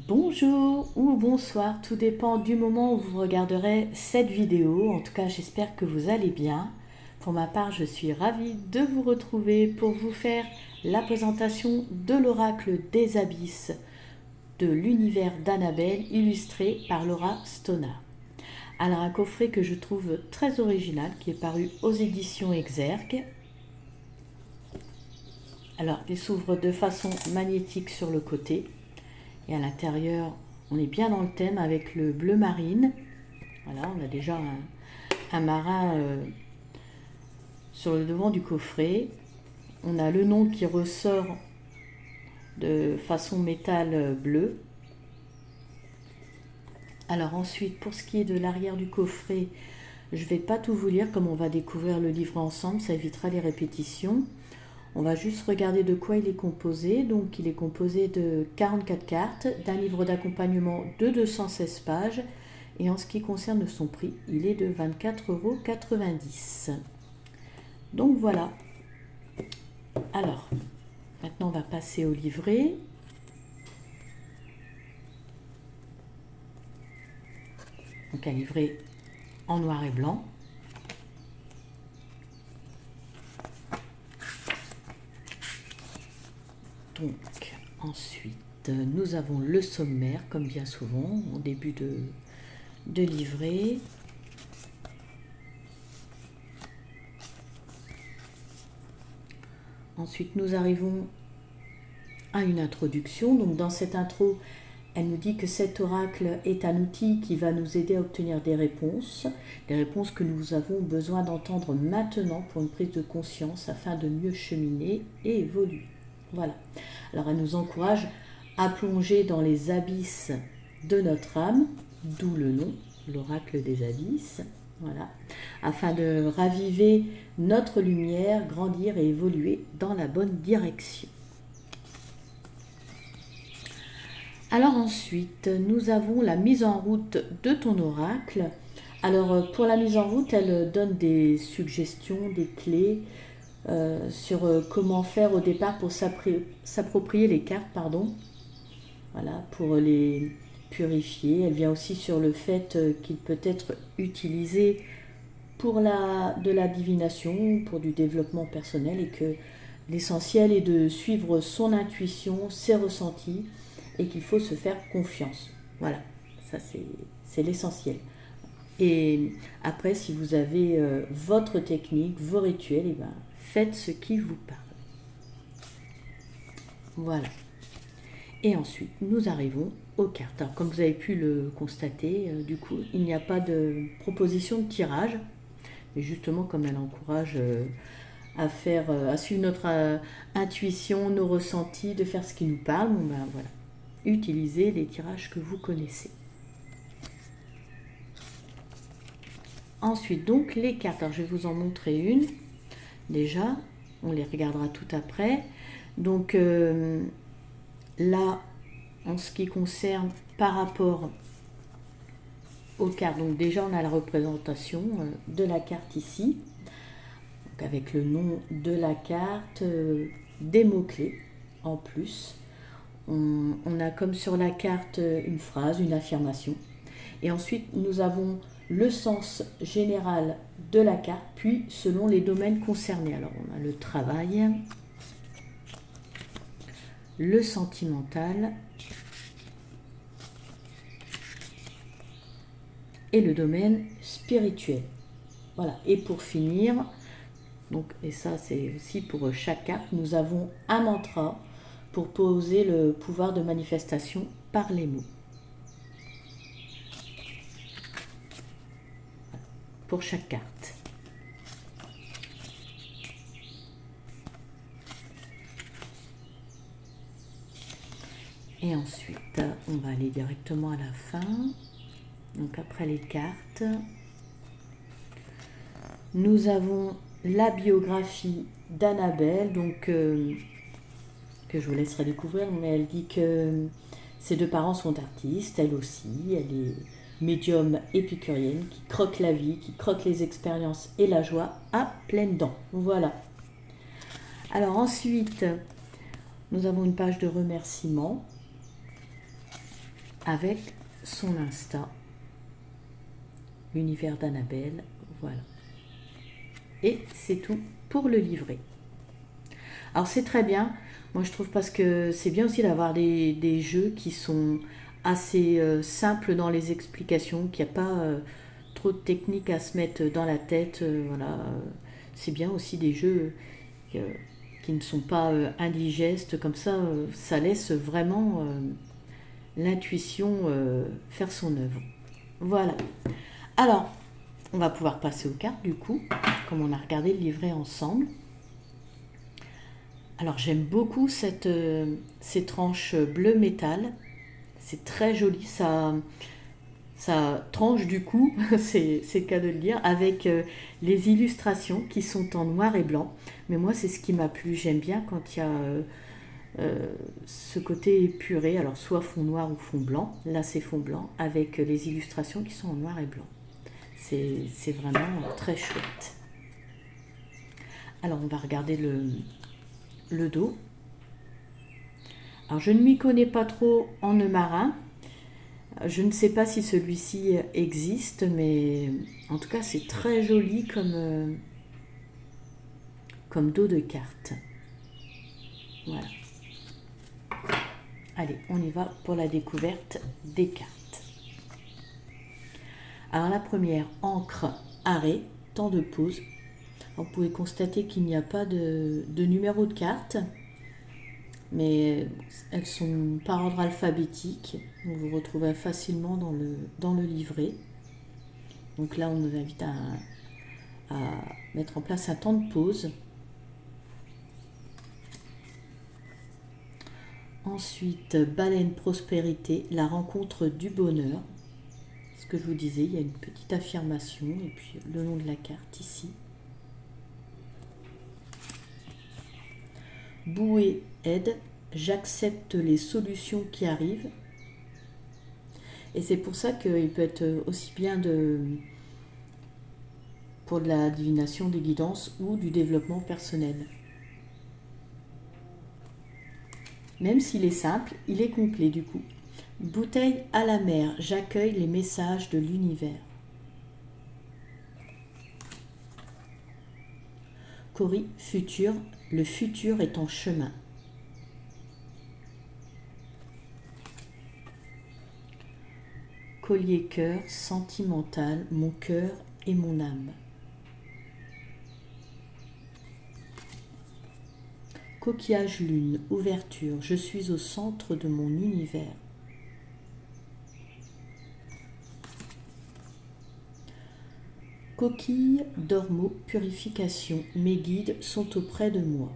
Bonjour ou bonsoir, tout dépend du moment où vous regarderez cette vidéo. En tout cas, j'espère que vous allez bien. Pour ma part, je suis ravie de vous retrouver pour vous faire la présentation de l'oracle des abysses de l'univers d'Annabelle, illustré par Laura Stona. Alors, un coffret que je trouve très original, qui est paru aux éditions Exergue. Alors, il s'ouvre de façon magnétique sur le côté. Et à l'intérieur, on est bien dans le thème avec le bleu marine. Voilà, on a déjà un marin sur le devant du coffret. On a le nom qui ressort de façon métal bleu. Alors ensuite, pour ce qui est de l'arrière du coffret, je ne vais pas tout vous lire comme on va découvrir le livre ensemble, ça évitera les répétitions. On va juste regarder de quoi il est composé. Donc il est composé de 44 cartes, d'un livre d'accompagnement de 216 pages. Et en ce qui concerne son prix, il est de 24,90 €. Donc voilà. Alors, maintenant on va passer au livret. Donc un livret en noir et blanc. Donc ensuite, nous avons le sommaire, comme bien souvent, au début de livret. Ensuite, nous arrivons à une introduction. Donc dans cette intro, elle nous dit que cet oracle est un outil qui va nous aider à obtenir des réponses que nous avons besoin d'entendre maintenant pour une prise de conscience afin de mieux cheminer et évoluer. Voilà. Alors elle nous encourage à plonger dans les abysses de notre âme, d'où le nom, l'oracle des abysses. Voilà, afin de raviver notre lumière, grandir et évoluer dans la bonne direction. Alors ensuite, nous avons la mise en route de ton oracle. Alors pour la mise en route, elle donne des suggestions, des clés sur comment faire au départ pour s'approprier les cartes, voilà, pour les purifier. Elle vient aussi sur le fait qu'il peut être utilisé pour de la divination, pour du développement personnel, et que l'essentiel est de suivre son intuition, ses ressentis, et qu'il faut se faire confiance. Voilà, ça c'est l'essentiel. Et après, si vous avez votre technique, vos rituels, et ben, faites ce qui vous parle. Voilà. Et ensuite, nous arrivons aux cartes. Alors, comme vous avez pu le constater, du coup, il n'y a pas de proposition de tirage. Mais justement, comme elle encourage à suivre notre intuition, nos ressentis, de faire ce qui nous parle, bon ben voilà. Utilisez les tirages que vous connaissez. Ensuite, donc, les cartes. Alors, je vais vous en montrer une. Déjà, on les regardera tout après. Donc, là, en ce qui concerne par rapport aux cartes, donc déjà, on a la représentation de la carte ici. Donc, avec le nom de la carte, des mots-clés en plus. On a comme sur la carte une phrase, une affirmation. Et ensuite, nous avons le sens général de la carte, puis selon les domaines concernés. Alors, on a le travail, le sentimental et le domaine spirituel. Voilà. Et pour finir, donc, et ça c'est aussi pour chaque carte, nous avons un mantra pour poser le pouvoir de manifestation par les mots. Pour chaque carte. Et ensuite, on va aller directement à la fin. Donc après les cartes, nous avons la biographie d'Annabelle, donc que je vous laisserai découvrir, mais elle dit que ses deux parents sont artistes, elle aussi, elle est médium épicurienne, qui croque la vie, qui croque les expériences et la joie à pleines dents. Voilà. Alors ensuite, nous avons une page de remerciements. avec son Insta, l'univers d'Annabelle, voilà. Et c'est tout pour le livret. Alors c'est très bien, moi je trouve, parce que c'est bien aussi d'avoir des jeux qui sont assez simples dans les explications, qu'il n'y a pas trop de techniques à se mettre dans la tête. Voilà. C'est bien aussi des jeux euh, qui ne sont pas indigestes, comme ça laisse vraiment l'intuition faire son œuvre. Voilà. Alors, on va pouvoir passer aux cartes du coup, comme on a regardé le livret ensemble. Alors j'aime beaucoup ces tranches bleu métal. C'est très joli, ça tranche du coup, c'est le cas de le dire, avec les illustrations qui sont en noir et blanc. Mais moi c'est ce qui m'a plu, j'aime bien quand il y a ce côté épuré, alors soit fond noir ou fond blanc. Là c'est fond blanc avec les illustrations qui sont en noir et blanc. C'est vraiment très chouette. Alors on va regarder le dos. Alors je ne m'y connais pas trop en nœud marin. Je ne sais pas si celui-ci existe, mais en tout cas c'est très joli comme dos de carte. Voilà. Allez, on y va pour la découverte des cartes. Alors la première, encre, arrêt, temps de pause. Alors, vous pouvez constater qu'il n'y a pas de numéro de carte, mais elles sont par ordre alphabétique. Donc vous retrouverez facilement dans le livret. Donc là, on nous invite à mettre en place un temps de pause. Ensuite, baleine prospérité, la rencontre du bonheur. Ce que je vous disais, il y a une petite affirmation et puis le nom de la carte ici. Bouée aide, j'accepte les solutions qui arrivent. Et c'est pour ça qu'il peut être aussi bien pour de la divination, des guidances ou du développement personnel. Même s'il est simple, il est complet du coup. Bouteille à la mer, j'accueille les messages de l'univers. Cori, futur, le futur est en chemin. Collier cœur, sentimental, mon cœur et mon âme. Coquillage lune, ouverture, je suis au centre de mon univers. Coquille d'ormeaux, purification, mes guides sont auprès de moi.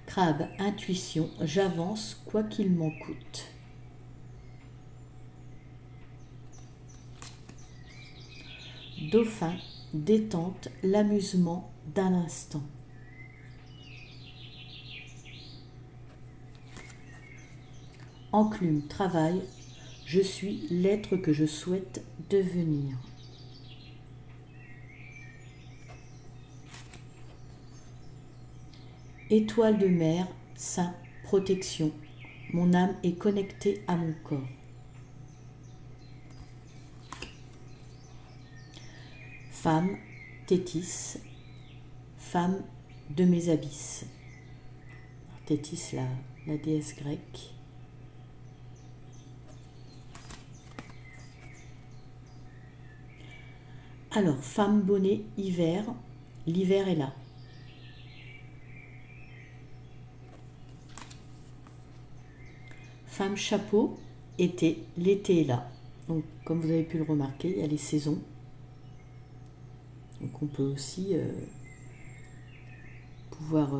Crabe, intuition, j'avance quoi qu'il m'en coûte. Dauphin, détente, l'amusement d'un instant. Enclume, travail, je suis l'être que je souhaite devenir. Étoile de mer, saint, protection, mon âme est connectée à mon corps. Femme, Thétis, femme de mes abysses. Thétis, la déesse grecque. Alors, femme bonnet, hiver, l'hiver est là. Femme chapeau, été, l'été est là. Donc, comme vous avez pu le remarquer, il y a les saisons. Donc, on peut aussi pouvoir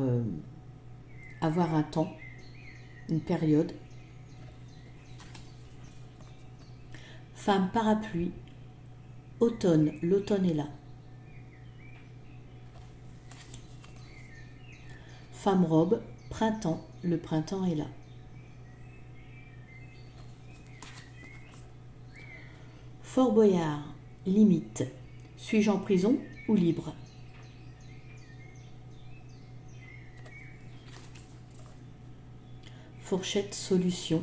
avoir un temps, une période. Femme parapluie, automne, l'automne est là. Femme robe, printemps, le printemps est là. Fort Boyard, limite, suis-je en prison ou libre? fourchette, solution.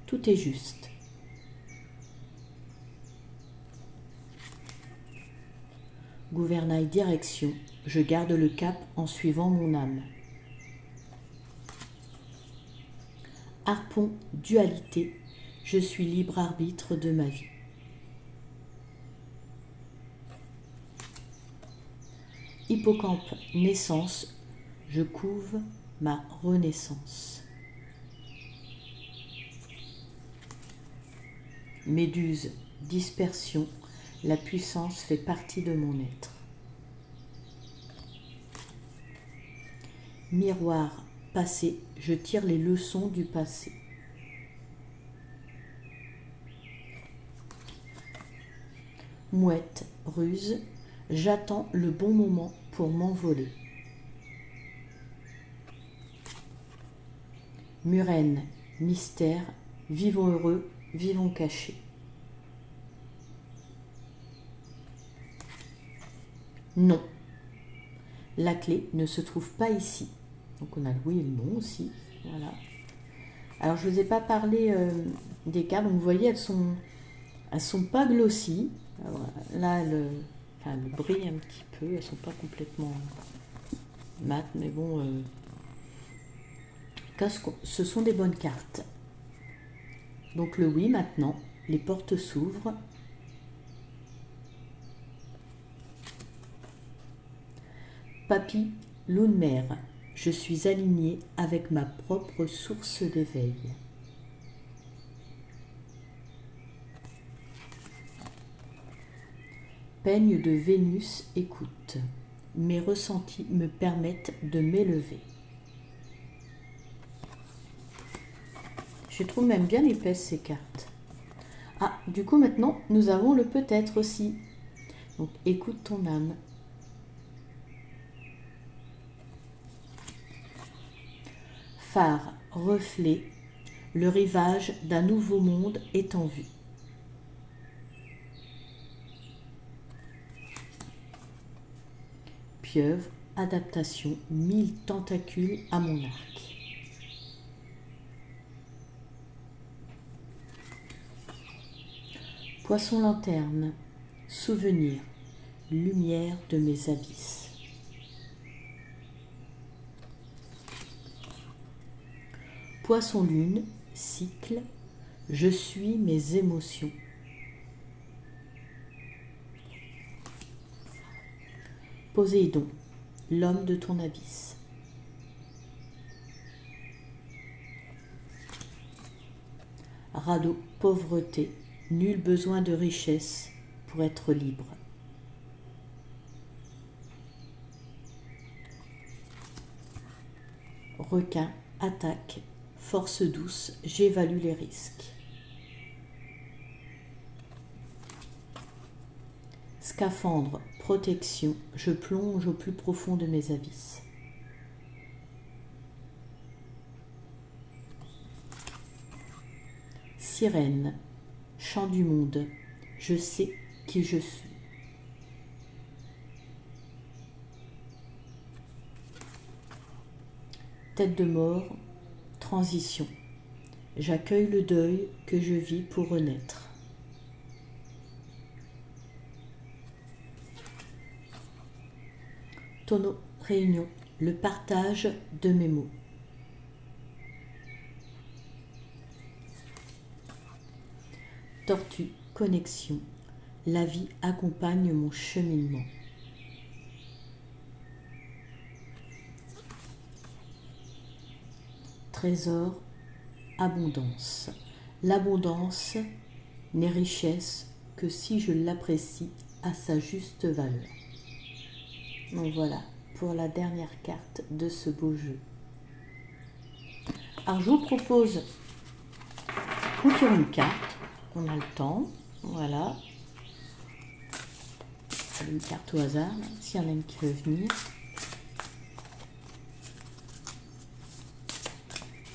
Tout est juste. Gouvernail, direction. Je garde le cap en suivant mon âme. Harpon, dualité. Je suis libre arbitre de ma vie. Hippocampe, naissance. Je couve ma renaissance. Méduse, dispersion. La puissance fait partie de mon être. Miroir, passé. Je tire les leçons du passé. Mouette, ruse. J'attends le bon moment pour m'envoler. Murène, mystère. Vivons heureux, vivons cachés. Non. La clé ne se trouve pas ici. Donc on a le oui et le non aussi. Voilà. Alors je ne vous ai pas parlé des cartes. Donc vous voyez, elles sont pas glossy. Alors, là, elles brillent un petit peu. Elles ne sont pas complètement mates. Mais bon, ce sont des bonnes cartes. Donc le oui maintenant. Les portes s'ouvrent. Papy, lune mère, je suis aligné avec ma propre source d'éveil. Peigne de Vénus, écoute. Mes ressentis me permettent de m'élever. Je trouve même bien épaisse ces cartes. Ah, du coup maintenant, nous avons le peut-être aussi. Donc écoute ton âme. Phare, reflet, le rivage d'un nouveau monde est en vue. Pieuvre, adaptation, 1000 tentacules à mon arc. Poisson lanterne, souvenir, lumière de mes abysses. Poisson lune, cycle, je suis mes émotions. Poséidon, l'homme de ton abysse. Radeau, pauvreté, nul besoin de richesse pour être libre. Requin, attaque, force douce, j'évalue les risques. Scaphandre, protection, je plonge au plus profond de mes abysses. Sirène, chant du monde, je sais qui je suis. Tête de mort, transition, j'accueille le deuil que je vis pour renaître. Tonneau, réunion, le partage de mes mots. Tortue, connexion, la vie accompagne mon cheminement. Trésor, abondance. L'abondance n'est richesse que si je l'apprécie à sa juste valeur. Donc voilà, pour la dernière carte de ce beau jeu. Alors je vous propose qu'on tire une carte, on a le temps, voilà. Une carte au hasard, s'il y en a une qui veut venir.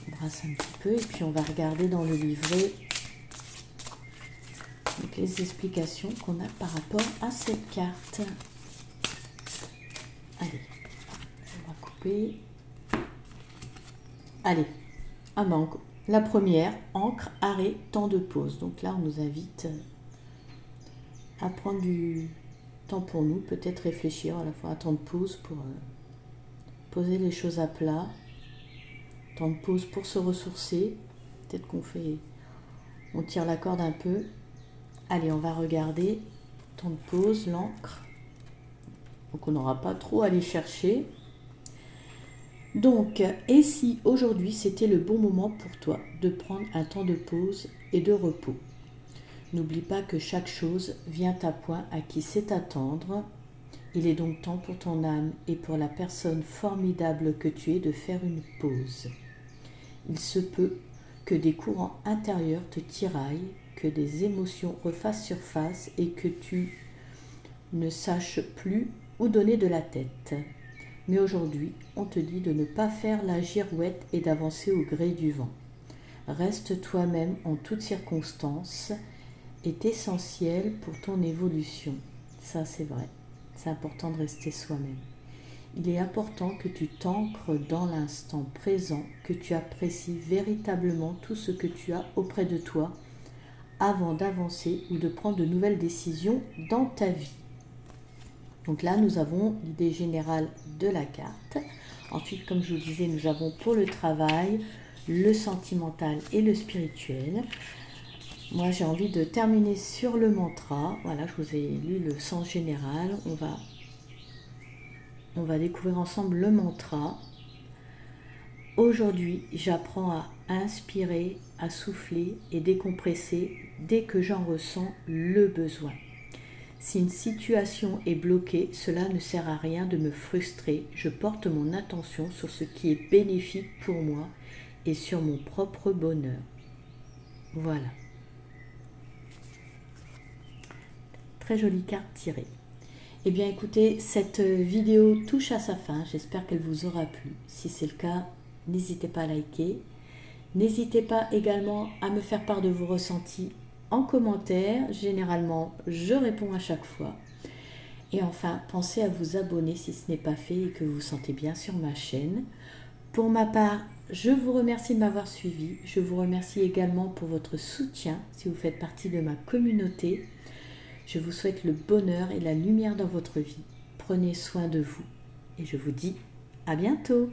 On brasse un petit peu et puis on va regarder dans le livret donc les explications qu'on a par rapport à cette carte. Allez, on va couper. Allez, Ah ben, la première, encre, arrêt, temps de pause. Donc là, on nous invite à prendre du temps pour nous, peut-être réfléchir à la fois, un temps de pause pour poser les choses à plat, temps de pause pour se ressourcer. Peut-être on tire la corde un peu. Allez, on va regarder. Temps de pause, l'encre. Donc on n'aura pas trop à aller chercher. Donc, et si aujourd'hui c'était le bon moment pour toi de prendre un temps de pause et de repos? N'oublie pas que chaque chose vient à point à qui sait attendre. Il est donc temps pour ton âme et pour la personne formidable que tu es de faire une pause. Il se peut que des courants intérieurs te tiraillent, que des émotions refassent surface et que tu ne saches plus où donner de la tête. Mais aujourd'hui, on te dit de ne pas faire la girouette et d'avancer au gré du vent. Reste toi-même en toutes circonstances est essentiel pour ton évolution. Ça, c'est vrai. C'est important de rester soi-même. Il est important que tu t'ancres dans l'instant présent, que tu apprécies véritablement tout ce que tu as auprès de toi avant d'avancer ou de prendre de nouvelles décisions dans ta vie. Donc là, nous avons l'idée générale de la carte. Ensuite, comme je vous disais, nous avons pour le travail, le sentimental et le spirituel. Moi, j'ai envie de terminer sur le mantra. Voilà, je vous ai lu le sens général. On va découvrir ensemble le mantra. Aujourd'hui, j'apprends à inspirer, à souffler et décompresser dès que j'en ressens le besoin. Si une situation est bloquée, cela ne sert à rien de me frustrer. Je porte mon attention sur ce qui est bénéfique pour moi et sur mon propre bonheur. Voilà. Très jolie carte tirée. Eh bien écoutez, cette vidéo touche à sa fin. J'espère qu'elle vous aura plu. Si c'est le cas, n'hésitez pas à liker. N'hésitez pas également à me faire part de vos ressentis en commentaire. Généralement, je réponds à chaque fois. Et enfin, pensez à vous abonner si ce n'est pas fait et que vous vous sentez bien sur ma chaîne. Pour ma part, je vous remercie de m'avoir suivi. Je vous remercie également pour votre soutien si vous faites partie de ma communauté. Je vous souhaite le bonheur et la lumière dans votre vie. Prenez soin de vous et je vous dis à bientôt.